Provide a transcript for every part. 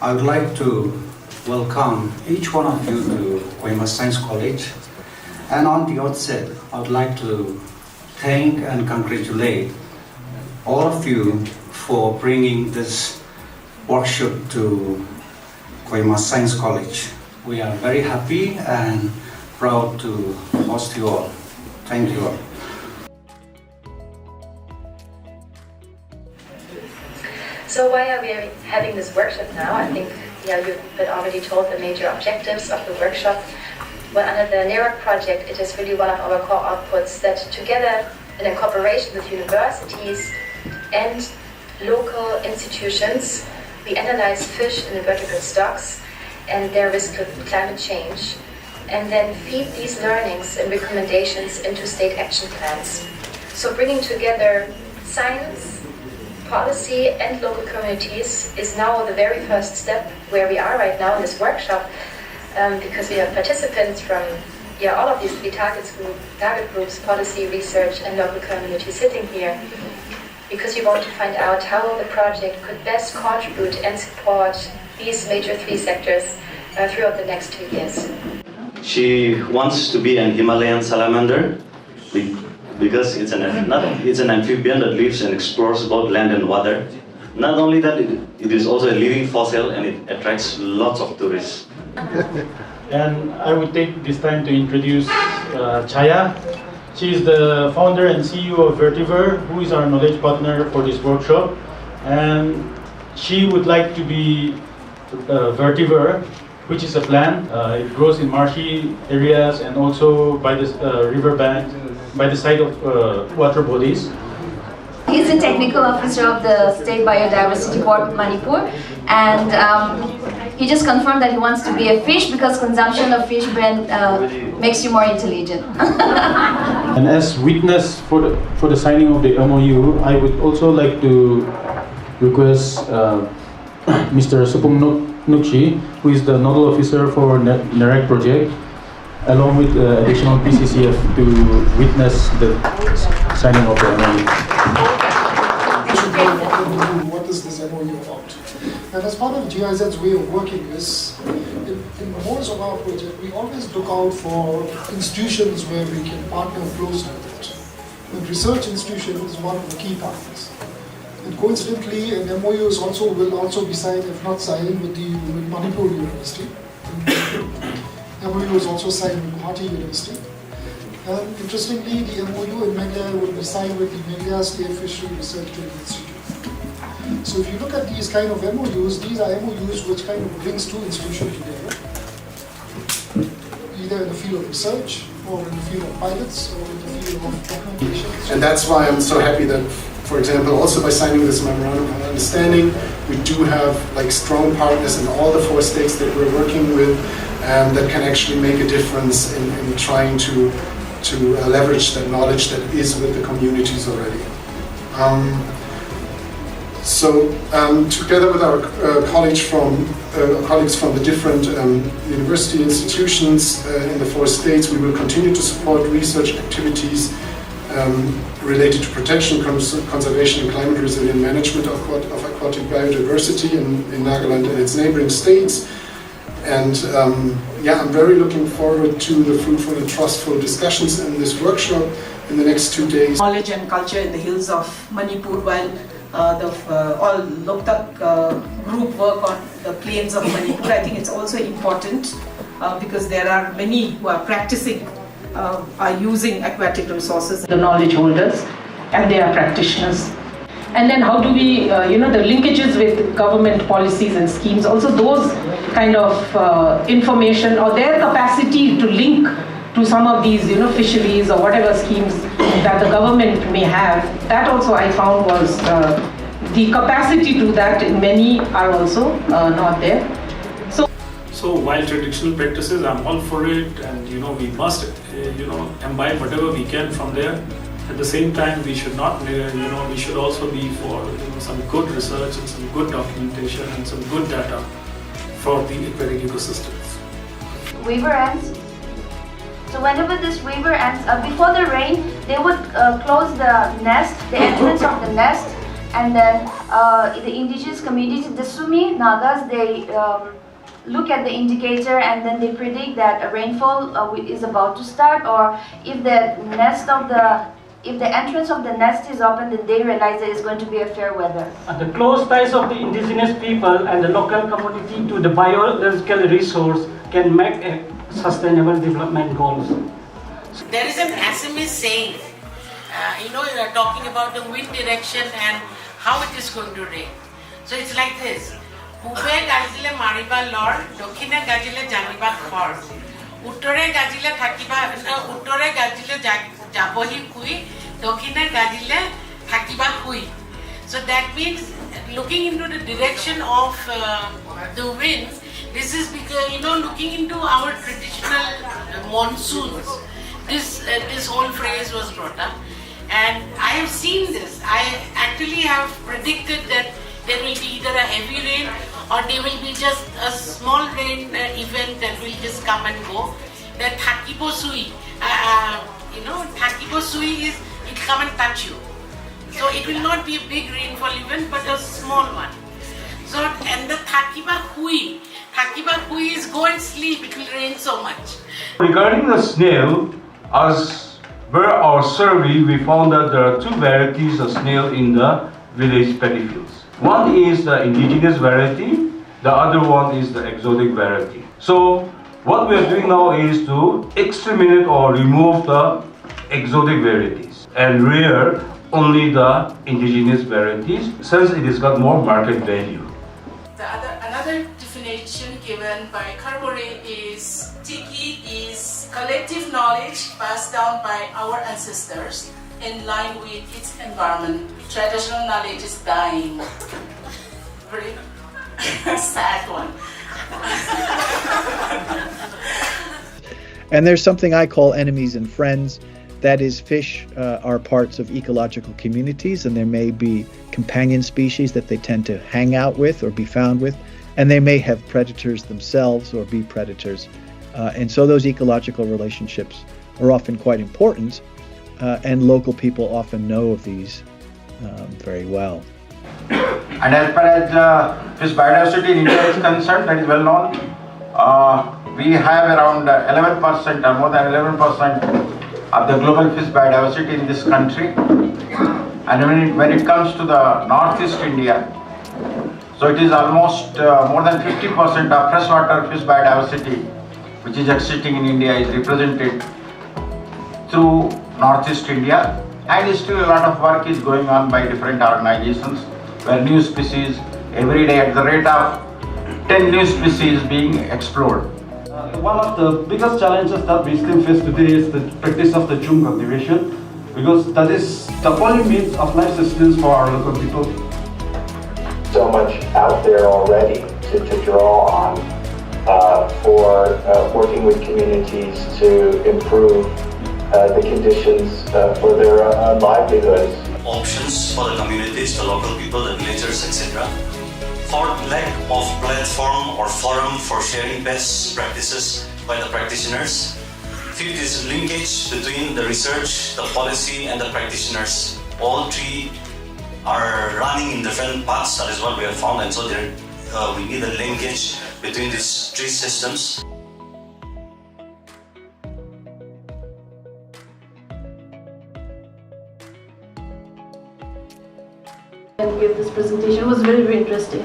I would like to welcome each one of you to Kohima Science College. And on the outset, I would like to thank and congratulate all of you for bringing this workshop to Kohima Science College. We are very happy and proud to host you all. Thank you all. So why are we having this workshop now? I think you've been already told the major objectives of the workshop. But under the NEROC project, it is really one of our core outputs that together and in cooperation with universities and local institutions, we analyze fish in the vertical stocks and their risk with climate change, and then feed these learnings and recommendations into state action plans. So bringing together science, policy and local communities is now the very first step where we are right now in this workshop, because we have participants from all of these three target groups, policy, research and local community sitting here, because we want to find out how the project could best contribute and support these major three sectors throughout the next 2 years. She wants to be an Himalayan salamander because it's an amphibian that lives and explores both land and water. Not only that, it is also a living fossil and it attracts lots of tourists. And I would take this time to introduce Chhaya. She is the founder and CEO of Vertiver, who is our knowledge partner for this workshop. And she would like to be Vertiver, which is a plant. It grows in marshy areas and also by the river bank, by the side of water bodies. He's the technical officer of the State Biodiversity Board of Manipur, and he just confirmed that he wants to be a fish because consumption of fish makes you more intelligent. And as witness for the signing of the MOU, I would also like to request Mr. Supung Nukshi, who is the nodal officer for NEROC project, along with additional PCCF to witness the signing of the MOU. What is this MOU about? And as part of GiZ's way of working is, in the most of our project, we always look out for institutions where we can partner closely with it. And research institution is one of the key partners. And coincidentally, an MOU will also be signed, if not signed, with Manipur University. MOU is also signed with Bhanti University. And interestingly, the MOU in Meghalaya will be signed with the Meghalaya State Fishery Research Institute. So if you look at these kind of MOUs, these are MOUs which kind of brings two institutions together, either in the field of research, or in the field of pilots, or in the field of documentation. And that's why I'm so happy that, for example, also by signing this memorandum of understanding, we do have strong partners in all the 4 states that we're working with, that can actually make a difference in trying to leverage that knowledge that is with the communities already. Together with our colleagues from the different university institutions in the 4 states, we will continue to support research activities related to protection, conservation and climate resilient management of aquatic biodiversity in Nagaland and its neighboring states. And I'm very looking forward to the fruitful and trustful discussions in this workshop in the next 2 days. Knowledge and culture in the hills of Manipur, while all Loktak group work on the plains of Manipur. I think it's also important because there are many who are practicing, are using aquatic resources. The knowledge holders and they are practitioners. And then how do we, the linkages with government policies and schemes, also those kind of information or their capacity to link to some of these, fisheries or whatever schemes that the government may have. That also I found was the capacity to that in many are also not there. So while traditional practices, I'm all for it, and we must imbibe whatever we can from there. At the same time, we should not, we should also be for some good research and some good documentation and some good data for the aquatic ecosystems. Weaver ants. So whenever this weaver ants, before the rain, they would close the nest, the entrance of the nest, And then the indigenous community, the Sumi Nagas, they look at the indicator and then they predict that a rainfall is about to start, or if the entrance of the nest is open, then they realize there is going to be a fair weather. The close ties of the indigenous people and the local community to the biological resource can make a sustainable development goals. There is an Assamese saying, talking about the wind direction and how it is going to rain. So it's like this. Pube gajile mariba lor, dokhine gajile janiba khor. Uttore gajile thakiba, uttore gajile jabohi kui, dokhine gajile thakiba kui. So that means looking into the direction of the wind. This is because looking into our traditional monsoons. This whole phrase was brought up, and I have seen this. I actually have predicted that there will be either a heavy rain or there will be just a small rain event that will just come and go. That Thakibo Sui, Thakibo Sui is it come and touch you. So it will not be a big rainfall event, but a small one. So and the Thakiba Hui is go and sleep. It will rain so much. Regarding the snail, as per our survey, we found that there are two varieties of snail in the village paddy fields. One is the indigenous variety, the other one is the exotic variety. So what we are doing now is to exterminate or remove the exotic varieties and rear only the indigenous varieties, since it has got more market value. Another definition given by Carberry is Tiki is collective knowledge passed down by our ancestors in line with its environment. Traditional knowledge is dying. Very sad one. And there's something I call enemies and friends. That is, fish are parts of ecological communities, and there may be companion species that they tend to hang out with or be found with, and they may have predators themselves or be predators. And so those ecological relationships are often quite important, and local people often know of these very well. And as far as fish biodiversity in India is concerned, that is well known. We have around 11% or more than 11% of the global fish biodiversity in this country. And when it comes to the northeast India, so it is almost more than 50% of freshwater fish biodiversity which is existing in India is represented through northeast India, and still a lot of work is going on by different organizations where new species every day at the rate of 10 new species being explored. One of the biggest challenges that we still face today is the practice of the jhum cultivation, because that is the only means of life sustenance for our local people. So much out there already to draw on for working with communities to improve the conditions for their livelihoods. Options for the communities, the local people, the villagers, etc. For lack of platform or forum for sharing best practices by the practitioners. Feel this linkage between the research, the policy, and the practitioners. All three are running in different paths. That is what we have found, and so we need a linkage between these three systems. And gave this presentation. It was very, very interesting.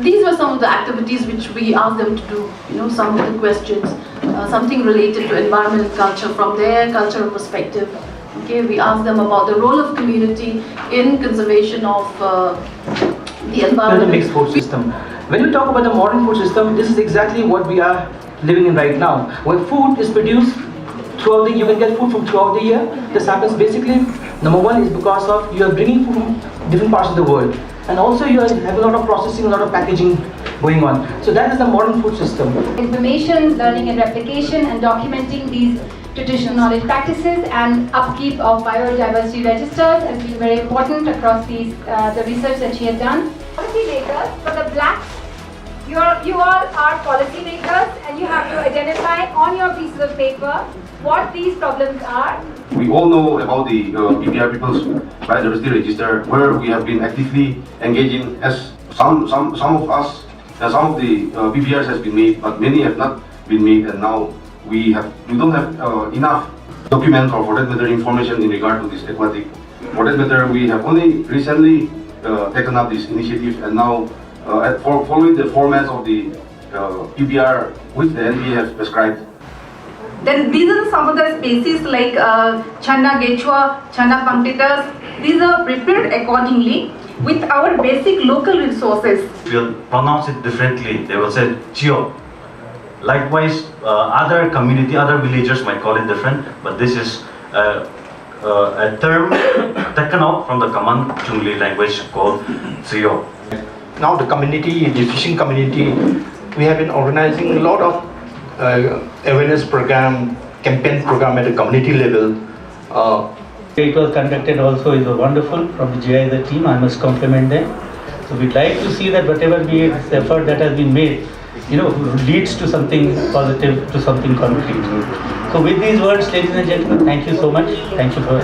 These were some of the activities which we asked them to do, some of the questions, something related to environment and culture from their cultural perspective. Okay, we asked them about the role of community in conservation of the environment. And the mixed food system. When you talk about the modern food system, this is exactly what we are living in right now, where food is produced throughout the year. You can get food from throughout the year. This happens basically, number one is because of you are bringing food from different parts of the world, and also you have a lot of processing, a lot of packaging going on. So that is the modern food system. Information, learning and replication, and documenting these traditional knowledge practices and upkeep of biodiversity registers has been very important across these the research that she has done. Policy makers, for the blacks, you all are policy makers, and you have to identify on your pieces of paper what these problems are We all know about the PBR People's Biodiversity Register, where we have been actively engaging. As some of us, some of the PBRs has been made, but many have not been made, and now we don't have enough documents or, for that matter, information in regard to this aquatic. For that matter, we have only recently taken up this initiative, and now following the formats of the PBR which the NP has prescribed. Then these are some of the species like Channa Gechua, Channa punctatus. These are prepared accordingly with our basic local resources. We'll pronounce it differently. They will say Chio. Likewise, other community, other villagers might call it different, but this is a term taken out from the common Chungli language called Chio. Now the community, the fishing community, we have been organizing a lot of awareness program, campaign program at the community level. It was conducted also is wonderful from the GiZ team. I must compliment them. So we'd like to see that whatever be this effort that has been made, leads to something positive, to something concrete. So with these words, ladies and gentlemen, thank you so much. Thank you for